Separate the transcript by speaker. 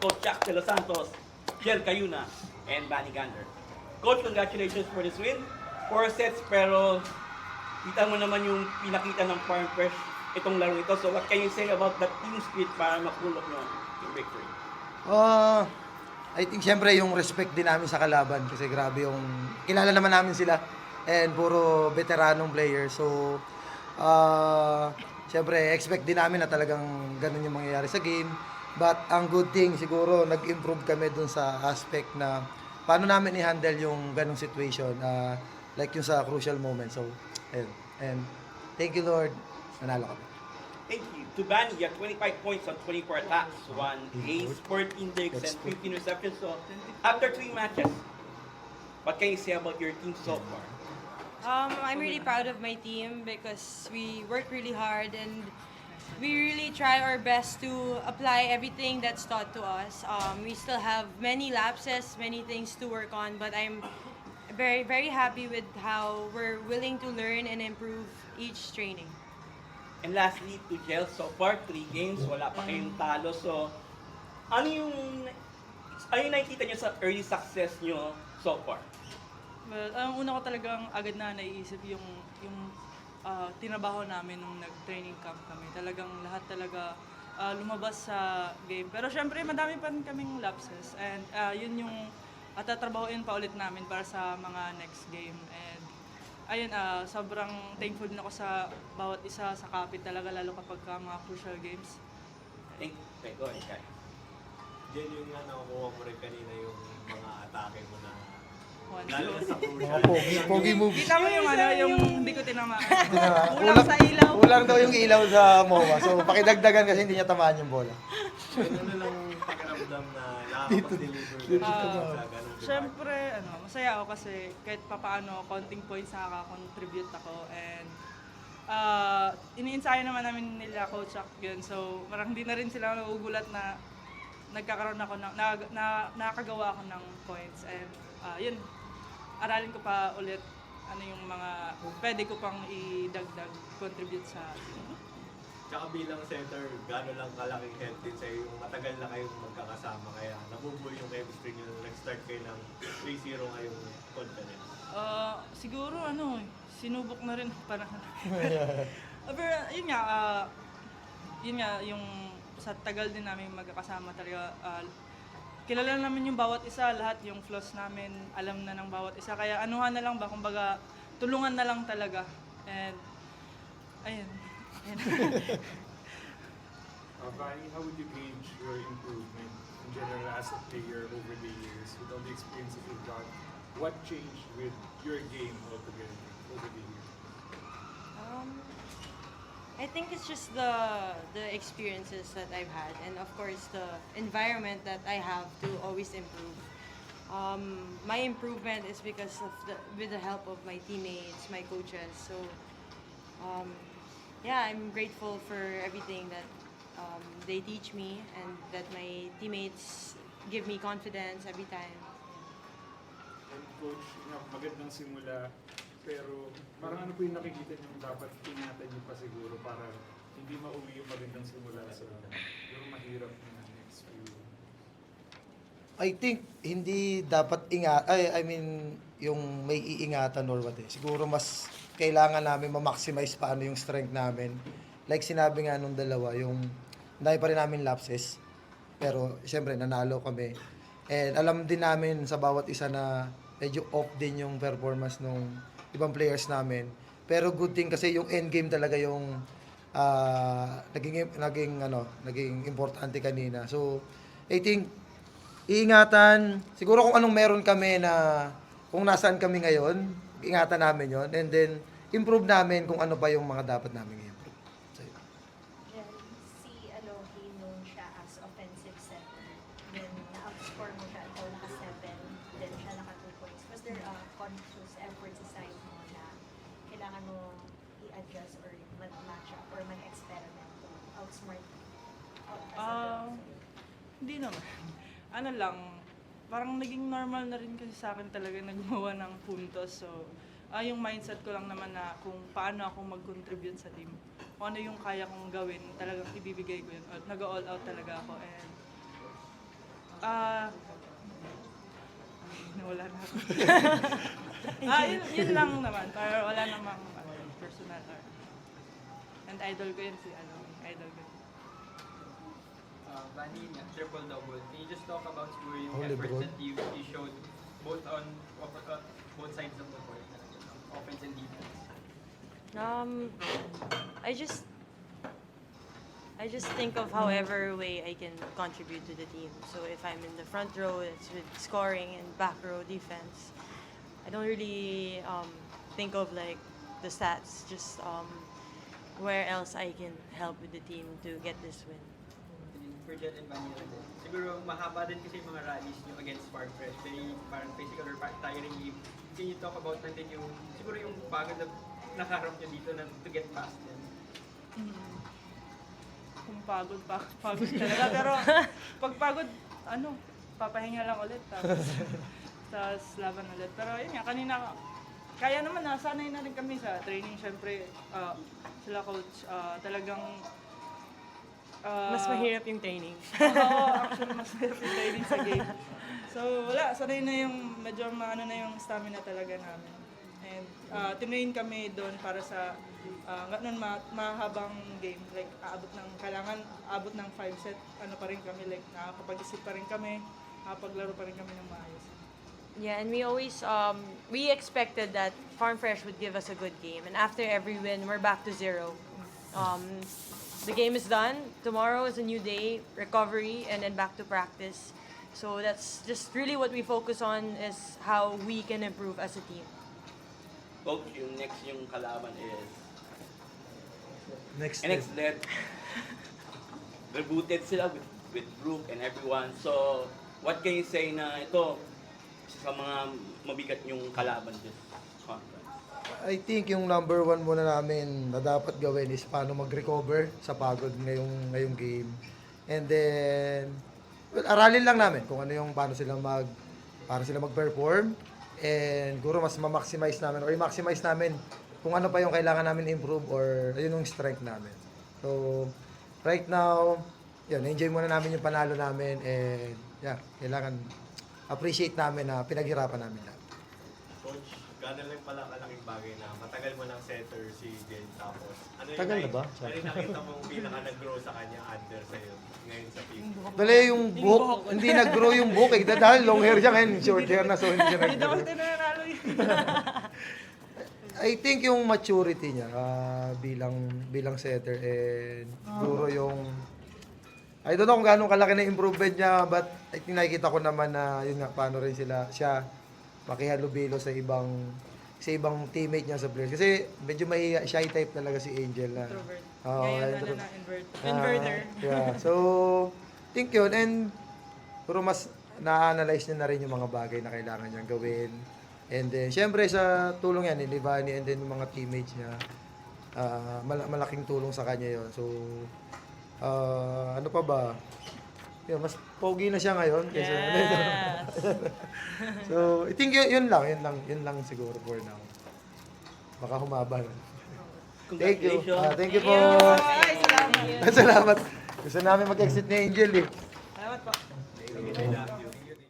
Speaker 1: Coach Jack De Los Santos, Jel Cayuna, and Manny Gander. Coach, congratulations for this win. 4 sets, pero kita mo naman yung pinakita ng Farm Fresh itong laro ito. So what can you say about the team spirit para makulot nyo yung victory?
Speaker 2: I think siyempre yung respect din namin sa kalaban kasi grabe yung kilala naman namin sila and puro veteranong player. So siyempre expect din namin na talagang ganun yung mangyayari sa game. But ang good thing siguro nag-improve kami dun sa aspect na paano namin i-handle yung ganung situation like yung sa crucial moment. So ayun. And thank you Lord, nanalo kami.
Speaker 1: Thank you. Tubani, you have 25 points on 24 attacks, 1 ace, 14 digs, and 15 receptions. So, after 3 matches, what can you say about your team so far?
Speaker 3: I'm really proud of my team because we work really hard and we really try our best to apply everything that's taught to us. We still have many lapses, many things to work on, but I'm very, very happy with how we're willing to learn and improve each training.
Speaker 1: And lastly, to Jel, so far, 3 games, wala pa kayong talo. So, ano yung nakikita nyo sa early success nyo so far?
Speaker 4: Well, ang una ko talagang agad na naiisip yung tinabaho namin nung nag-training camp kami. Talagang lahat talaga lumabas sa game. Pero syempre, madami pa rin kaming lapses. And yun yung tatrabahoin pa ulit namin para sa mga next game. And ayun, sobrang thankful din ako sa bawat isa sa kapit talaga, lalo kapag mga crucial games.
Speaker 1: Thank you. Okay, go ahead, guys.
Speaker 5: Diyan yung nakukuha mo rin kanina yung mga atake mo na
Speaker 4: One,
Speaker 5: lalo
Speaker 4: two.
Speaker 5: sa crucial.
Speaker 2: Pogi moves.
Speaker 4: Kita mo yung yung hindi ko tinamaan.
Speaker 2: Kulang
Speaker 4: sa ilaw.
Speaker 2: Kulang daw yung ilaw sa MOA. So pakidagdagan kasi hindi niya tamaan yung bola.
Speaker 5: Ano lang pakiramdam na nakakapag-deliver ka sa ganun.
Speaker 4: Siyempre, masaya ako kasi kahit papaano, konting points nakaka-contribute ako. And ini-ensayo naman namin nila Coach Chuck yun. So, parang hindi na rin sila nagugulat na nagkakaroon ako nakakagawa ako ng points. And yun, aralin ko pa ulit ano yung mga pwede ko pang idagdag, contribute sa
Speaker 5: Tsaka bilang center, gano'n lang kalaking help din sa'yo yung matagal na kayong magkakasama kaya nabubuo yung chemistry nyo nung nag-start kayo ng 3-0 ngayong conference.
Speaker 4: siguro sinubok na rin panahon. Pero yun nga, yung sa tagal din namin magkakasama talaga, kilala namin yung bawat isa, lahat yung flaws namin, alam na ng bawat isa. Kaya anuhan na lang ba, kumbaga tulungan na lang talaga. And ayun.
Speaker 6: Vani, how would you gauge your improvement in general as a player over the years with all the experience that you've got? What changed with your game altogether over the years?
Speaker 3: I think it's just the experiences that I've had and of course the environment that I have to always improve. My improvement is because of with the help of my teammates, my coaches. So yeah, I'm grateful for everything that they teach me and that my teammates give me confidence every time.
Speaker 6: And coach, magandang simula, pero parang ano po yung nakikita niyo dapat ingatan niyo pa siguro para hindi mauwi yung magandang simula sa yung mahirap na next few.
Speaker 2: I think hindi dapat yung may iingatan or what siguro mas kailangan namin ma-maximize paano yung strength namin. Like sinabi nga nung dalawa, yung dahil pa rin namin lapses. Pero siyempre nanalo kami. And alam din namin sa bawat isa na medyo off din yung performance nung ibang players namin. Pero good thing kasi yung end game talaga yung naging importante kanina. So I think iingatan siguro kung anong meron kami na kung nasaan kami ngayon, ingatan namin yon and then improve namin kung ano pa yung mga dapat namin i-improve. So,
Speaker 7: Jen, si Alohi nung siya as offensive center, then na-outscore mo siya ikaw naka-7, then siya naka-2 points. Was there a conscious effort sa side mo na kailangan mo i-adjust or mag-match up or mag-experiment to outsmart
Speaker 4: Hindi naman. Ano lang, parang naging normal na rin kasi sa akin talaga na gumawa ng puntos. So, yung mindset ko lang naman na kung paano ako mag-contribute sa team. Kung ano yung kaya kong gawin, talagang ibibigay ko yun. Nag-all out talaga ako. And Nawala na ako. Yun lang naman. Para wala namang personal or... And idol ko yun si idol ko.
Speaker 8: Vanny, triple-double. Can you just talk about siguro yung
Speaker 2: Holy
Speaker 8: efforts
Speaker 2: bro.
Speaker 8: that you showed both on both sides of the court, offense and defense?
Speaker 3: I just think of however way I can contribute to the team. So if I'm in the front row, it's with scoring, and back row defense. I don't really think of like the stats. Just where else I can help with the team to get this win.
Speaker 8: And then for Jet and Vanny rin din. Siguro mahaba din kasi yung mga rallies nyo against Spark Fresh. Very parang physical or tiring game. Can you talk about natin yung, siguro yung pagod na nakaharap nyo dito na to get past them?
Speaker 4: Kung pagod talaga. Pero pag pagod, papahinga lang ulit. Tapos laban ulit. Pero yun nga, kanina, kaya naman, nasanay na rin kami sa training. Siyempre, sila coach, talagang...
Speaker 3: Mas mahirap yung training.
Speaker 4: Oo, actually, mas mahirap yung training sa game. So, wala, sanay na yung, medyo maano na yung stamina talaga namin. And tinain kami doon para sa mahabang game. Like, abot ng 5 set, pa rin kami, like, nakakapag-isip pa rin kami, nakapaglaro pa rin kami ng maayos.
Speaker 3: Yeah, and we always we expected that Farm Fresh would give us a good game, and after every win, we're back to 0. The game is done. Tomorrow is a new day, recovery, and then back to practice. So that's just really what we focus on, is how we can improve as a team.
Speaker 1: Coach, yung next yung kalaban is
Speaker 2: Next
Speaker 1: NXT. Rebooted sila with Brooke and everyone. So, what can you say na ito sa mga mabigat yung kalaban this conference?
Speaker 2: I think yung number one muna namin na dapat gawin is paano mag-recover sa pagod ngayong game. And then, aralin lang namin kung ano yung paano sila mag-perform. And guro mas ma-maximize namin or i-maximize namin kung ano pa yung kailangan namin improve or yun yung strength namin. So, right now, yun, enjoy muna namin yung panalo namin and yeah, kailangan appreciate namin na pinaghirapan namin lahat.
Speaker 5: Coach, gano'n lang pala kalaking bagay na matagal mo ng center si Jen, tapos ano yung
Speaker 2: Tagal na ba?
Speaker 5: Ano yung nakita mong pinaka nag-grow sa kanya under sa'yo ngayon sa team?
Speaker 2: Dali yung buhok, hindi nag-grow yung buhok eh. Dahil long hair siya ngayon, short hair na so hindi siya
Speaker 4: Hindi daw
Speaker 2: nag-grow.
Speaker 4: tinanalo yun.
Speaker 2: I think yung maturity niya bilang setter and siguro yung I don't know kung gaano kalaki na improvement niya, but I think nakikita ko naman na yun nga paano rin siya makihalubilo sa ibang teammate niya sa players. Kasi medyo mahiya, shy type talaga si Angel na.
Speaker 4: Introvert.
Speaker 2: Oo,
Speaker 4: Ngayon,
Speaker 2: introvert.
Speaker 4: inverter.
Speaker 2: Yeah. So, think yun. And puro mas na-analyze niya na rin yung mga bagay na kailangan niyang gawin. And then, syempre sa tulong yan, ni Vanny and then yung mga teammates niya, malaking tulong sa kanya yon. So, ano pa ba? Yun, mas pogi na siya ngayon. Kaysa,
Speaker 3: Yes.
Speaker 2: so, I think yun lang siguro for now. Baka humaba na. Thank you.
Speaker 1: Congratulations.
Speaker 2: Thank you po.
Speaker 4: Ay, salamat.
Speaker 2: Salamat. Gusto namin mag-exit ni Angel eh.
Speaker 4: Salamat po.
Speaker 5: Thank you.